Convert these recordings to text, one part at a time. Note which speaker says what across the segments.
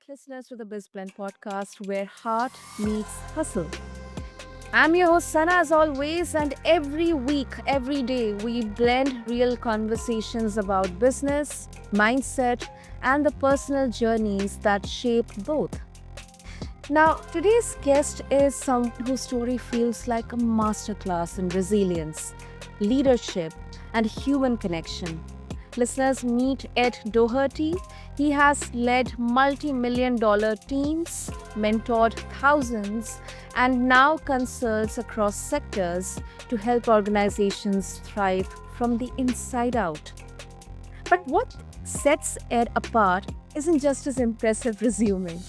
Speaker 1: listeners, to the BizBlend podcast where heart meets hustle. I'm your host, Sana, as always, and every week, every day, we blend real conversations about business, mindset, and the personal journeys that shape both. Now, today's guest is someone whose story feels like a masterclass in resilience, leadership, and human connection. Listeners, meet Ed Doherty. He has led multi-million dollar teams, mentored thousands, and now consults across sectors to help organizations thrive from the inside out. But what sets Ed apart isn't just his impressive resume,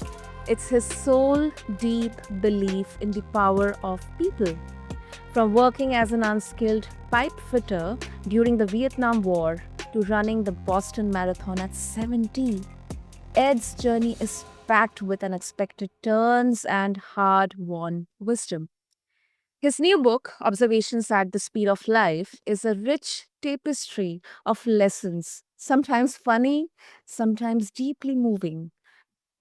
Speaker 1: it's his soul deep belief in the power of people. From working as an unskilled pipe fitter during the Vietnam War to running the Boston Marathon at 70, Ed's journey is packed with unexpected turns and hard won wisdom. His new book, Observations at the Speed of Life, is a rich tapestry of lessons, sometimes funny, sometimes deeply moving,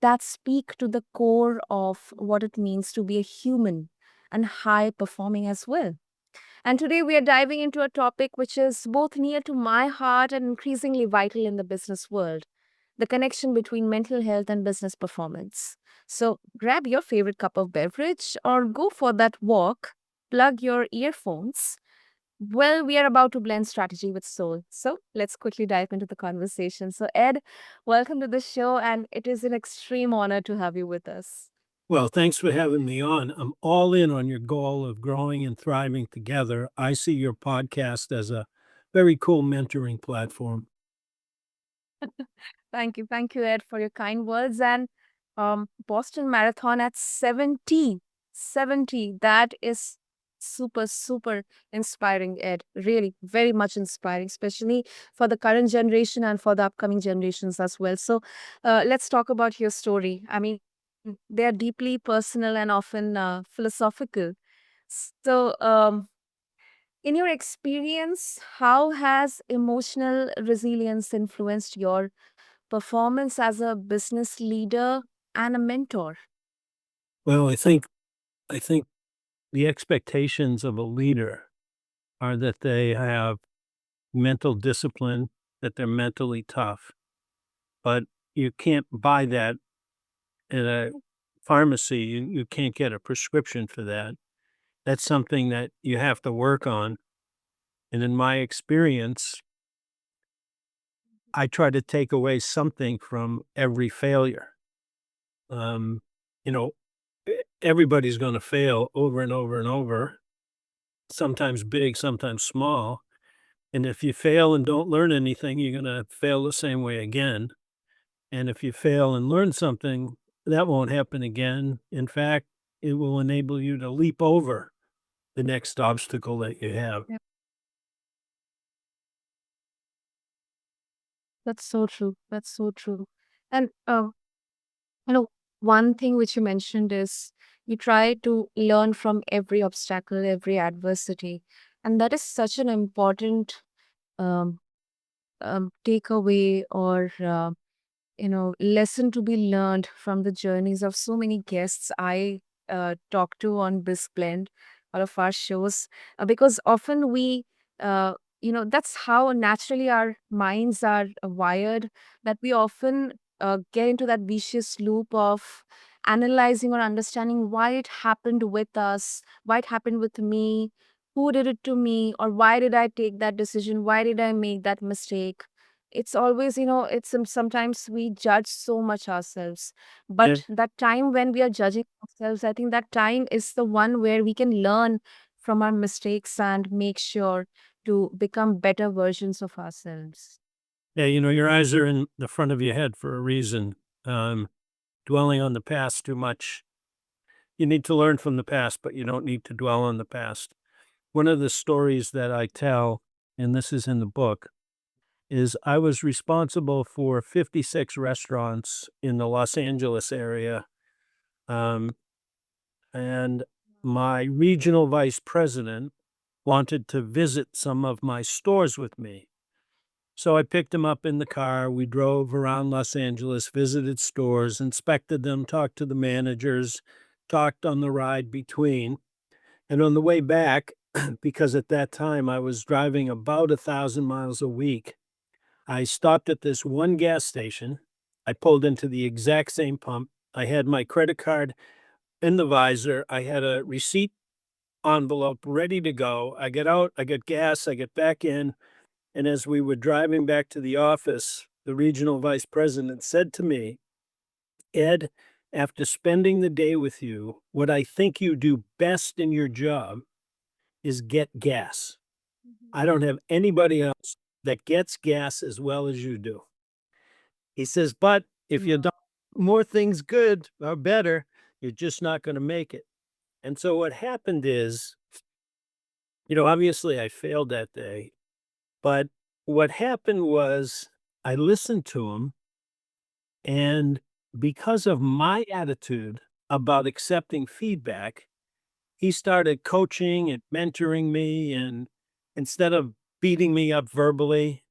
Speaker 1: that speak to the core of what it means to be a human and high performing as well. And today we are diving into a topic which is both near to my heart and increasingly vital in the business world: the connection between mental health and business performance. So grab your favorite cup of beverage or go for that walk, plug your earphones. Well, we are about to blend strategy with soul. So let's quickly dive into the conversation. So, Ed, welcome to the show, and it is an extreme honor to have you with us.
Speaker 2: Well, thanks for having me on. I'm all in on your goal of growing and thriving together. I see your podcast as a very cool mentoring platform.
Speaker 1: Thank you. Thank you, Ed, for your kind words. And Boston Marathon at 70. 70. That is super, super inspiring, Ed. Really, very much inspiring, especially for the current generation and for the upcoming generations as well. So let's talk about your story. I mean, they are deeply personal and often philosophical. So, in your experience, how has emotional resilience influenced your performance as a business leader and a mentor?
Speaker 2: Well, I think the expectations of a leader are that they have mental discipline, that they're mentally tough. But you can't buy that at a pharmacy. You can't get a prescription for that. That's something that you have to work on. And in my experience, I try to take away something from every failure. Um, you know, everybody's going to fail over and over and over, sometimes big, sometimes small. And if you fail and don't learn anything, you're going to fail the same way again. And if you fail and learn something, that won't happen again. In fact, it will enable you to leap over the next obstacle that you have.
Speaker 1: Yep. That's so true. That's so true. And you know, one thing which you mentioned is you try to learn from every obstacle, every adversity, and that is such an important um, takeaway or lesson to be learned from the journeys of so many guests I talk to on BizBlend, all of our shows, because often we, uh, that's how naturally our minds are wired, that we often get into that vicious loop of analyzing or understanding why it happened with us, why it happened with me, who did it to me, or why did I take that decision, why did I make that mistake. It's always, it's sometimes we judge so much ourselves,
Speaker 2: Yeah.
Speaker 1: but that time when we are judging ourselves, I think that time is the one where we can learn from our mistakes and make sure to become better versions of ourselves.
Speaker 2: Yeah, your eyes are in the front of your head for a reason. Um, Dwelling on the past too much. You need to learn from the past, but you don't need to dwell on the past. One of the stories that I tell, and this is in the book, is I was responsible for 56 restaurants in the Los Angeles area. Um, and my regional vice president wanted to visit some of my stores with me. So I picked him up in the car. We drove around Los Angeles, visited stores, inspected them, talked to the managers, talked on the ride between. And on the way back, because at that time I was driving about 1,000 miles a week, I stopped at this one gas station. I pulled into the exact same pump. I had my credit card in the visor. I had a receipt envelope ready to go. I get out, I get gas, I get back in. And as we were driving back to the office, the regional vice president said to me, Ed, after spending the day with you, what I think you do best in your job is get gas.
Speaker 1: Mhm.
Speaker 2: I don't have anybody else that gets gas as well as you do. He says, but if you
Speaker 1: Wow.
Speaker 2: don't more things good or better, you're just not going to make it. And so what happened is, obviously I failed that day, but what happened was I listened to him, and because of my attitude about accepting feedback, he started coaching and mentoring me, and instead of beating me up verbally,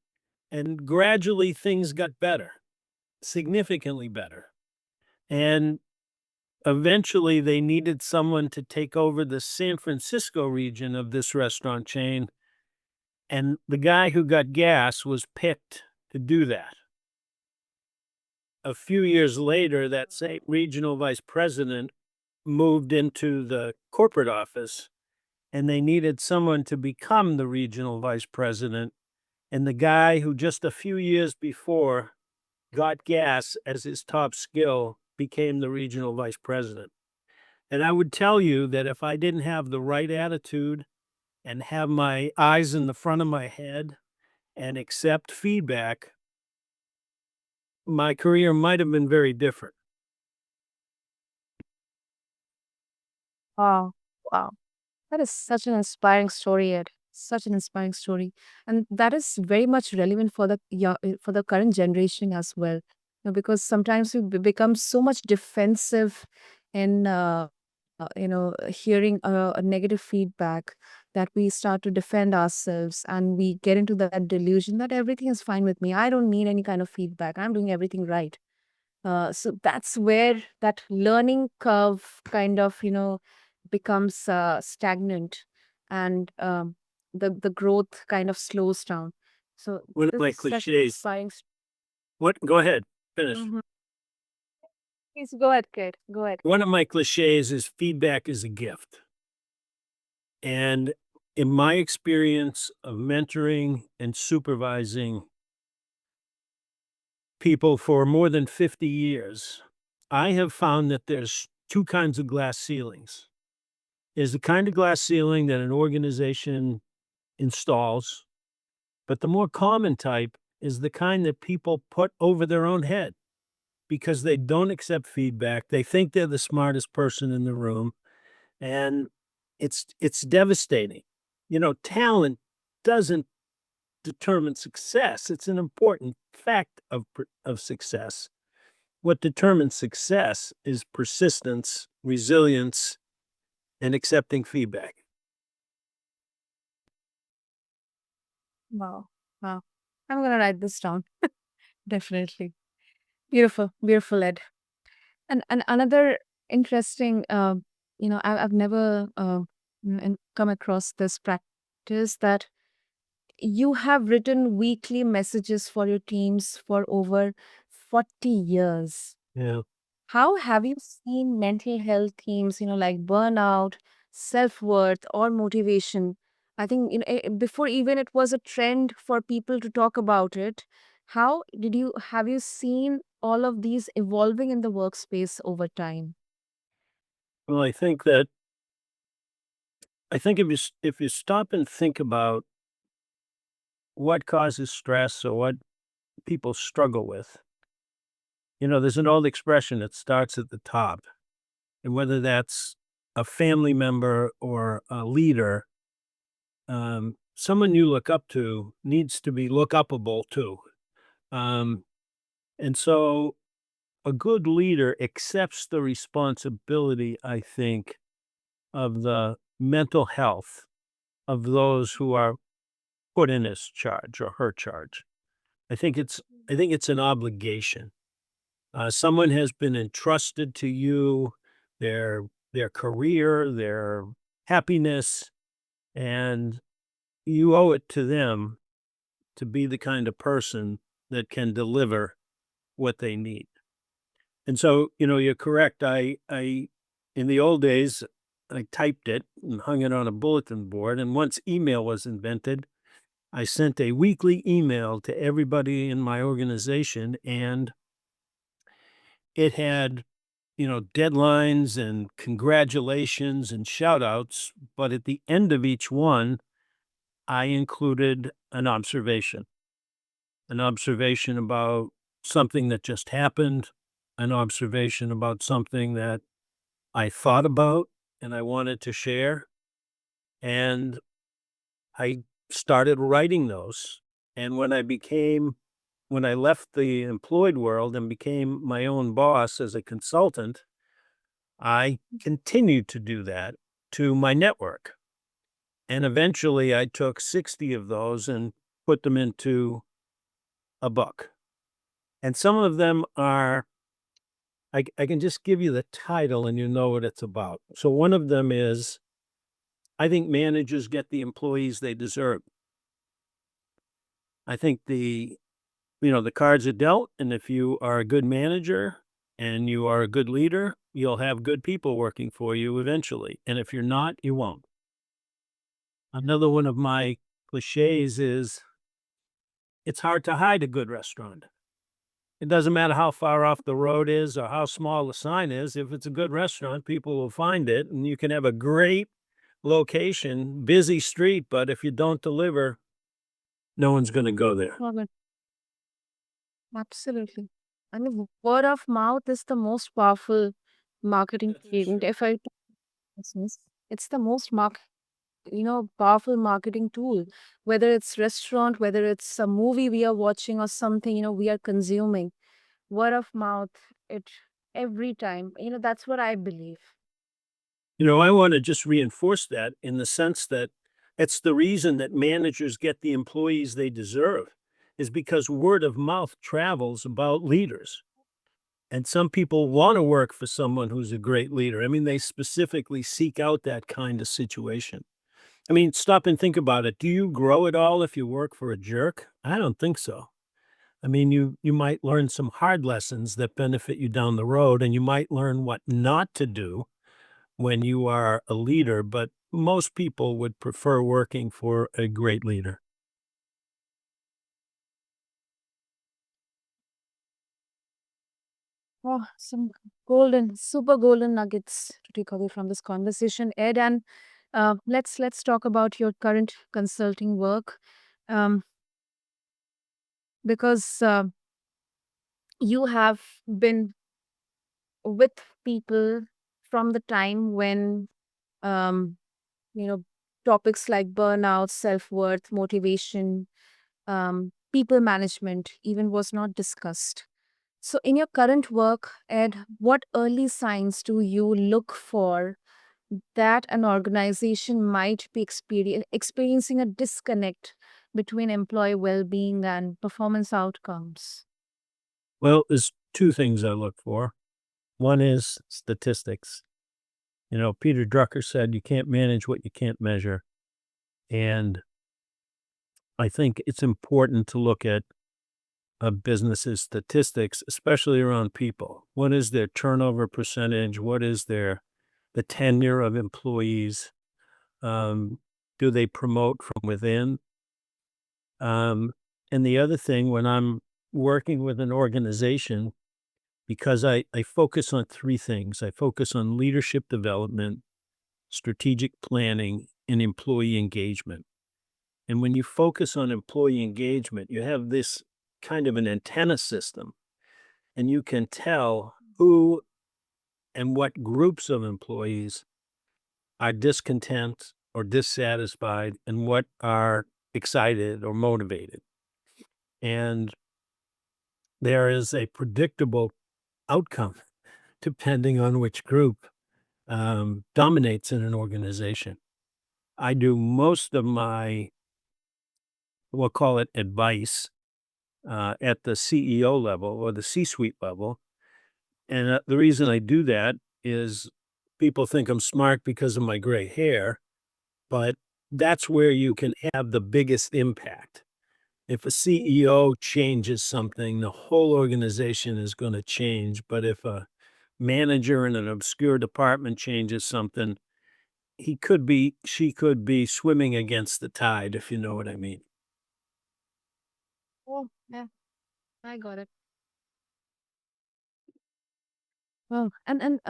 Speaker 2: and gradually things got better, significantly better. And eventually they needed someone to take over the San Francisco region of this restaurant chain. And the guy who got gas was picked to do that. A few years later, that same regional vice president moved into the corporate office, and they needed someone to become the regional vice president. And the guy who just a few years before got gas as his top skill became the regional vice president. And I would tell you that if I didn't have the right attitude and have my eyes in the front of my head and accept feedback, my career might have been very different.
Speaker 1: Wow. Wow. That is such an inspiring story, Ed. Such an inspiring story, and that is very much relevant for for the current generation as well. Because sometimes we become so much defensive in hearing a negative feedback, that we start to defend ourselves, and we get into that delusion that everything is fine with me. I don't need any kind of feedback. I'm doing everything right. So that's where that learning curve kind of, becomes stagnant, and the growth kind of slows down. So
Speaker 2: One of
Speaker 1: this
Speaker 2: my
Speaker 1: is such an
Speaker 2: cliches.
Speaker 1: inspiring.
Speaker 2: What? Go ahead. Finish.
Speaker 1: Mhm. Please go ahead, kid. Go ahead.
Speaker 2: One of my cliches is feedback is a gift. And in my experience of mentoring and supervising people for more than 50 years, I have found that there's two kinds of glass ceilings. There's the kind of glass ceiling that an organization installs, but the more common type is the kind that people put over their own head because they don't accept feedback. They think they're the smartest person in the room, and it's devastating. Talent doesn't determine success. It's an important fact of success. What determines success is persistence, resilience, and accepting feedback.
Speaker 1: Wow. Wow. I'm gonna write this down. Definitely. Beautiful. Beautiful, Ed. And another interesting, I've never come across this practice, that you have written weekly messages for your teams for over 40 years.
Speaker 2: Yeah.
Speaker 1: How have you seen mental health themes, like burnout, self-worth, or motivation? I think, before even it was a trend for people to talk about it, how have you seen all of these evolving in the workspace over time?
Speaker 2: Well, I think if you stop and think about what causes stress or what people struggle with, there's an old expression that starts at the top. And whether that's a family member or a leader, someone you look up to needs to be look upable too. Um, and so a good leader accepts the responsibility, I think, of the mental health of those who are put in his charge or her charge. I think it's I think it's an obligation. Someone has been entrusted to you their their career, their happiness, and you owe it to them to be the kind of person that can deliver what they need. And so, you're correct. I in the old days, I typed it and hung it on a bulletin board. And once email was invented, I sent a weekly email to everybody in my organization, and it had, deadlines and congratulations and shout outs. But at the end of each one, I included an observation about something that just happened, an observation about something that I thought about and I wanted to share. And I started writing those. And when I left the employed world and became my own boss as a consultant, I continued to do that to my network. And eventually I took 60 of those and put them into a book. And some of them are, I can just give you the title and you know what it's about. So one of them is, I think managers get the employees they deserve. I think the cards are dealt. And if you are a good manager and you are a good leader, you'll have good people working for you eventually. And if you're not, you won't. Another one of my cliches is, it's hard to hide a good restaurant. It doesn't matter how far off the road is or how small the sign is. If it's a good restaurant, people will find it, and you can have a great location, busy street, but if you don't deliver, no one's going to go there.
Speaker 1: Love it. Absolutely. I mean, word of mouth is the most powerful marketing
Speaker 2: That's for
Speaker 1: tool. And
Speaker 2: sure.
Speaker 1: if I business, it's the most powerful marketing tool. Whether it's restaurant, whether it's a movie we are watching or something, we are consuming. Word of mouth, it every time. That's what I believe.
Speaker 2: I want to just reinforce that in the sense that it's the reason that managers get the employees they deserve is because word of mouth travels about leaders. And some people want to work for someone who's a great leader. I mean, they specifically seek out that kind of situation. I mean, stop and think about it. Do you grow at all if you work for a jerk? I don't think so. I mean, you might learn some hard lessons that benefit you down the road, and you might learn what not to do when you are a leader, but most people would prefer working for a great leader.
Speaker 1: Oh, some super golden nuggets to take away from this conversation, Ed. And let's talk about your current consulting work, um, because you have been with people from the time when um, you know topics like burnout, self-worth, motivation, people management even was not discussed. So in your current work, Ed, what early signs do you look for that an organization might be experiencing a disconnect between employee well-being and performance outcomes?
Speaker 2: Well, there's two things I look for. One is statistics. Peter Drucker said you can't manage what you can't measure. And I think it's important to look at a business's statistics, especially around people. What is their turnover percentage? What is the tenure of employees? Um, do they promote from within? Um, and the other thing, when I'm working with an organization, because I focus on three things. I focus on leadership development, strategic planning, and employee engagement. And when you focus on employee engagement, you have this kind of an antenna system, and you can tell who and what groups of employees are discontent or dissatisfied and what are excited or motivated. And there is a predictable outcome depending on which group dominates in an organization. I do most of my, we'll call it advice, at the CEO level or the C-suite level. And the reason I do that is people think I'm smart because of my gray hair, but that's where you can have the biggest impact. If a CEO changes something, the whole organization is going to change. But if a manager in an obscure department changes something, she could be swimming against the tide, if you know what I mean.
Speaker 1: Oh, yeah, I got it. Well, and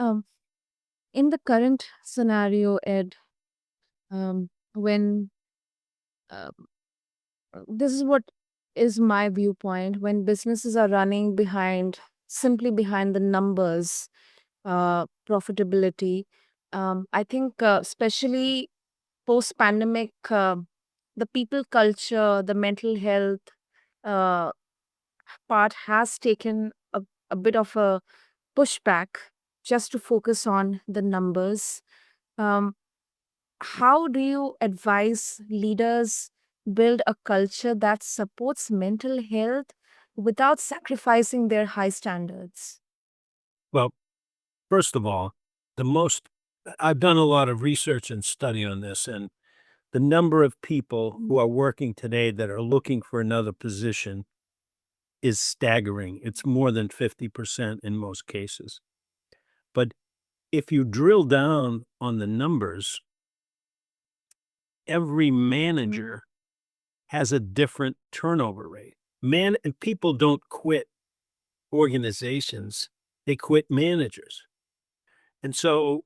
Speaker 1: in the current scenario, Ed, when uh, this is what is my viewpoint, when businesses are running behind, simply behind the numbers, profitability, I think, especially post pandemic, the people culture, the mental health uh, part has taken a bit of a pushback just to focus on the numbers. Um, how do you advise leaders build a culture that supports mental health without sacrificing their high standards?
Speaker 2: Well, first of all, the most I've done a lot of research and study on this, and the number of people who are working today that are looking for another position is staggering. It's more than 50% in most cases. But if you drill down on the numbers, every
Speaker 1: Mhm.
Speaker 2: manager has a different turnover rate. Man, people don't quit organizations, they quit managers. And so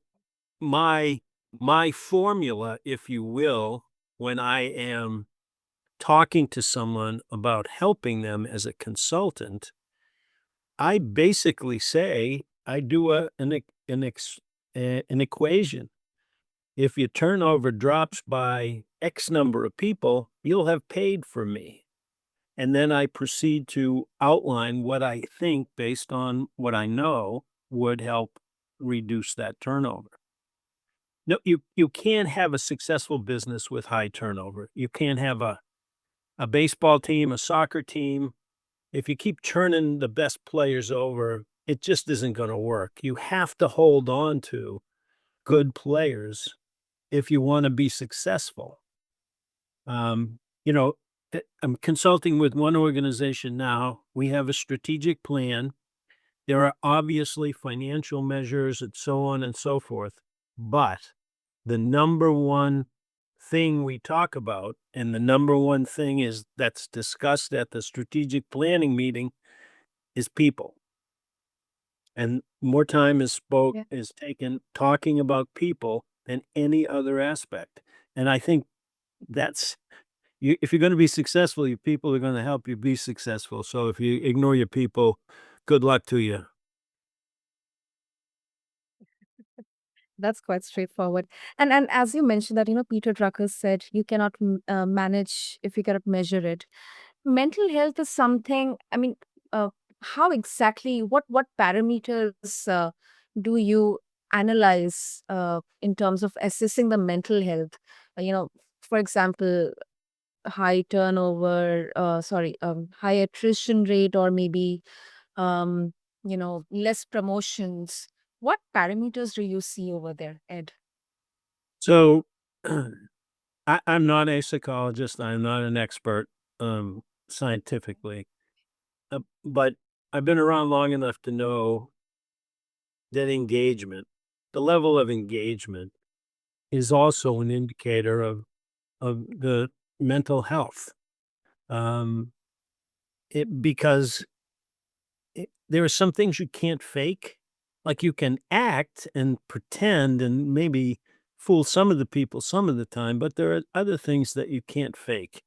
Speaker 2: my my formula, if you will, when I am talking to someone about helping them as a consultant, I basically say I do an equation. If your turnover drops by X number of people, you'll have paid for me. And then I proceed to outline what I think based on what I know would help reduce that turnover. No, you can't have a successful business with high turnover. You can't have a baseball team, a soccer team. If you keep turning the best players over, it just isn't going to work. You have to hold on to good players if you want to be successful. You know, I'm consulting with one organization now. We have a strategic plan. There are obviously financial measures and so on and so forth. But the number one thing we talk about, and the number one thing is that's discussed at the strategic planning meeting is people. And more time
Speaker 1: Yeah.
Speaker 2: is taken talking about people than any other aspect. And I think that's if you're going to be successful, your people are going to help you be successful. So if you ignore your people, good luck to you.
Speaker 1: That's quite straightforward. And as you mentioned that, Peter Drucker said you cannot manage if you cannot measure it. Mental health is something, I mean, how exactly, what parameters do you analyze in terms of assessing the mental health? For example, high turnover, high attrition rate, or maybe, um, less promotions. What parameters do you see over there, Ed?
Speaker 2: So I'm not a psychologist. I'm not an expert scientifically, but I've been around long enough to know that the level of engagement, is also an indicator of the mental health. Um, because there are some things you can't fake. Like you can act and pretend and maybe fool some of the people some of the time, but there are other things that you can't fake.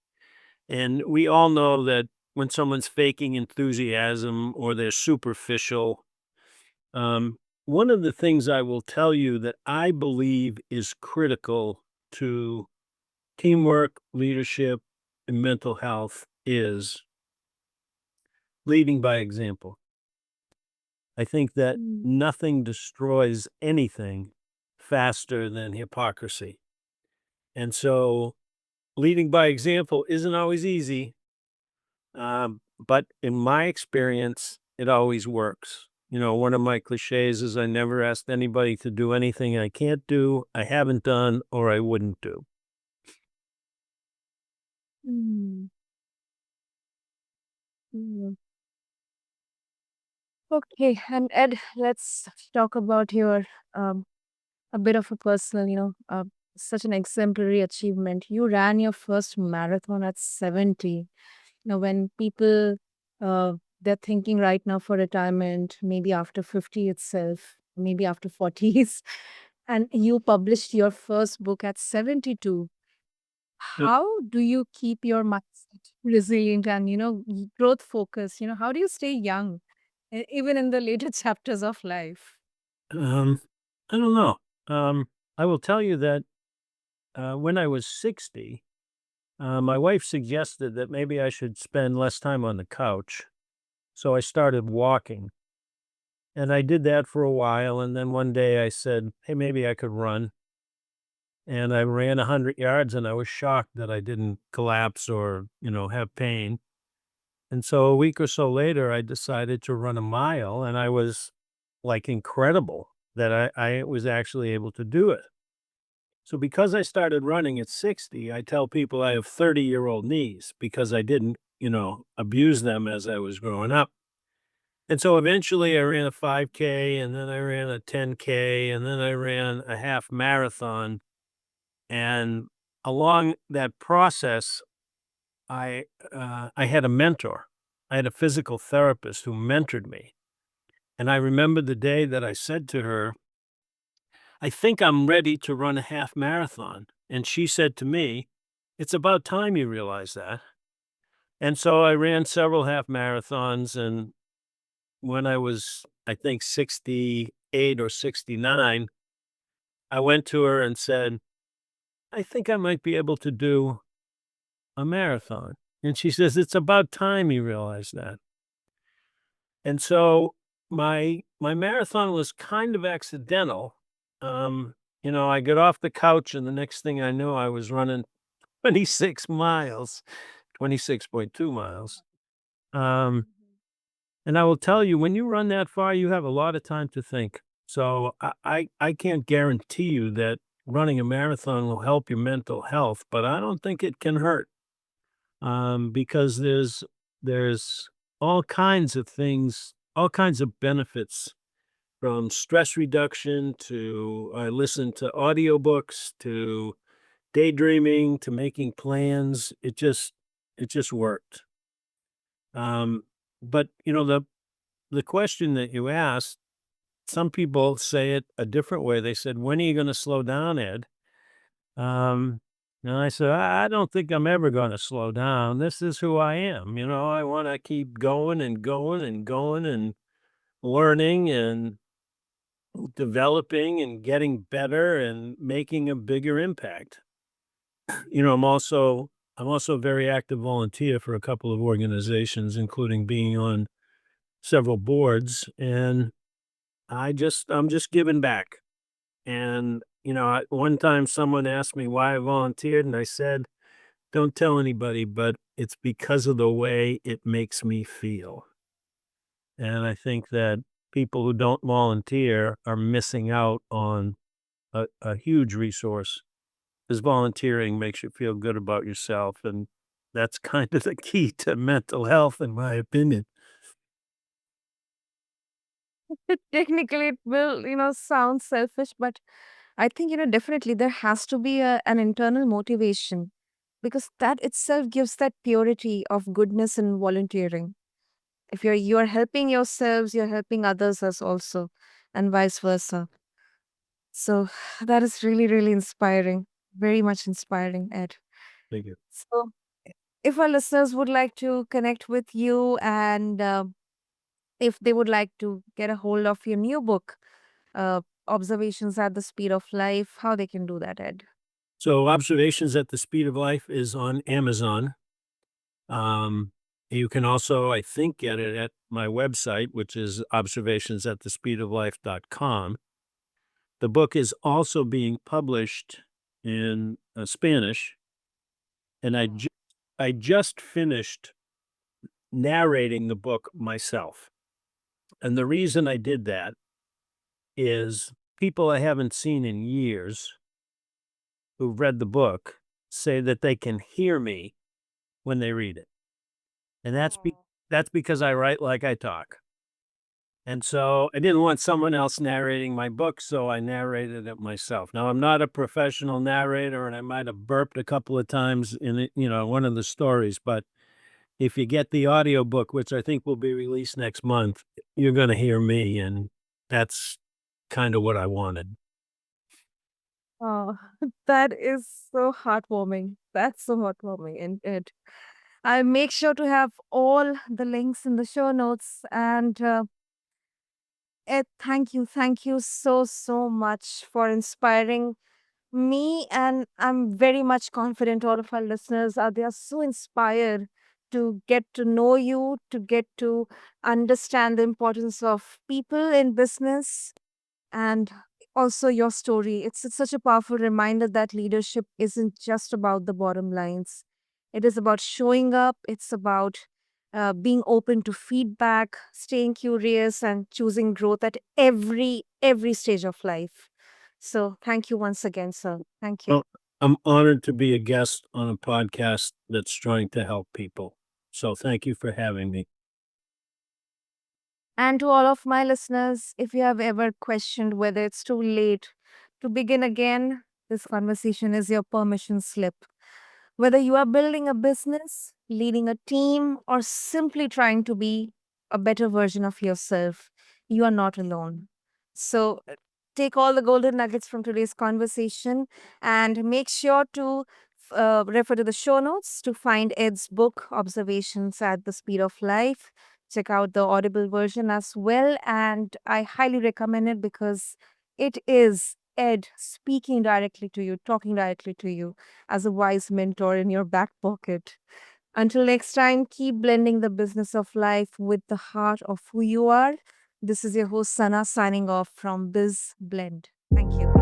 Speaker 2: And we all know that when someone's faking enthusiasm or they're superficial, um, one of the things I will tell you that I believe is critical to teamwork, leadership, and mental health is leading by example. I think that
Speaker 1: Mm.
Speaker 2: nothing destroys anything faster than hypocrisy. And so leading by example isn't always easy, But in my experience, it always works. One of my cliches is I never asked anybody to do anything I can't do, I haven't done, or I wouldn't do.
Speaker 1: Mm, mm. Okay, and Ed, let's talk about your a bit of a personal, such an exemplary achievement. You ran your first marathon at 70. When people they're thinking right now for retirement, maybe after 50 itself, maybe after 40s, and you published your first book at 72.
Speaker 2: Uh,
Speaker 1: How do you keep your mindset resilient and growth focused? How do you stay young even in the later chapters of life?
Speaker 2: Um, I don't know. Um, I will tell you that when I was 60, my wife suggested that maybe I should spend less time on the couch. So I started walking. And I did that for a while. And then one day I said, hey, maybe I could run. And I ran 100 yards and I was shocked that I didn't collapse or, have pain. And so a week or so later, I decided to run a mile and I was like incredible that I was actually able to do it. So because I started running at 60, I tell people I have 30-year-old knees because I didn't, abuse them as I was growing up. And so eventually I ran a 5K and then I ran a 10K and then I ran a half marathon. And along that process, I had a mentor. I had a physical therapist who mentored me. And I remember the day that I said to her, I think I'm ready to run a half marathon. And she said to me, it's about time you realize that. And so I ran several half marathons. And when I was, I think, 68 or 69, I went to her and said, I think I might be able to do a marathon. And she says, it's about time you realize that. And so my marathon was kind of accidental. I got off the couch and the next thing I knew I was running 26 miles, 26.2 miles. Um, and I will tell you, when you run that far, you have a lot of time to think. So I can't guarantee you that running a marathon will help your mental health, but I don't think it can hurt. Because there's all kinds of things, all kinds of benefits from stress reduction to I listen to audiobooks to daydreaming to making plans. It just worked. Um, but the question that you asked, some people say it a different way. They said, "When are you going to slow down, Ed?" Um, and I said, I don't think I'm ever going to slow down. This is who I am. I want to keep going and going and going and learning and developing and getting better and making a bigger impact. I'm also a very active volunteer for a couple of organizations, including being on several boards. And I'm just giving back. And, one time someone asked me why I volunteered, and I said, don't tell anybody, but it's because of the way it makes me feel. And I think that people who don't volunteer are missing out on a huge resource, because volunteering makes you feel good about yourself. And that's kind of the key to mental health, in my opinion.
Speaker 1: Technically, it will, sound selfish, but I think, definitely there has to be an internal motivation because that itself gives that purity of goodness in volunteering. If you're helping yourselves, you're helping others as also, and vice versa. So that is really, really inspiring. Very much inspiring, Ed.
Speaker 2: Thank you.
Speaker 1: So if our listeners would like to connect with you and if they would like to get a hold of your new book, Observations at the Speed of Life, how they can do that, Ed?
Speaker 2: So, Observations at the Speed of Life is on Amazon. Um, you can also, I think, get it at my website, which is observationsatthespeedoflife.com. The book is also being published in Spanish, and I just finished narrating the book myself. And the reason I did that is people I haven't seen in years who've read the book say that they can hear me when they read it. And that's because I write like I talk. And so I didn't want someone else narrating my book, so I narrated it myself. Now I'm not a professional narrator, and I might have burped a couple of times in it, one of the stories, but if you get the audiobook, which I think will be released next month, you're gonna hear me, and that's kinda what I wanted.
Speaker 1: Oh, that is so heartwarming. That's so heartwarming. And I'll make sure to have all the links in the show notes. And Ed, thank you so, so much for inspiring me. And I'm very much confident all of our listeners are they are so inspired to get to know you, to get to understand the importance of people in business and also your story. It's such a powerful reminder that leadership isn't just about the bottom lines. It is about showing up. It's about being open to feedback, staying curious, and choosing growth at every stage of life. So thank you once again, sir. Thank you.
Speaker 2: Well, I'm honored to be a guest on a podcast that's trying to help people. So thank you for having me.
Speaker 1: And to all of my listeners, if you have ever questioned whether it's too late to begin again, this conversation is your permission slip. Whether you are building a business, leading a team, or simply trying to be a better version of yourself, you are not alone. So, take all the golden nuggets from today's conversation and make sure to refer to the show notes to find Ed's book, Observations at the Speed of Life. Check out the Audible version as well. And I highly recommend it because it is Ed speaking directly to you, talking directly to you as a wise mentor in your back pocket. Until next time, keep blending the business of life with the heart of who you are. This is your host, Sana, signing off from BizBlend. Thank you.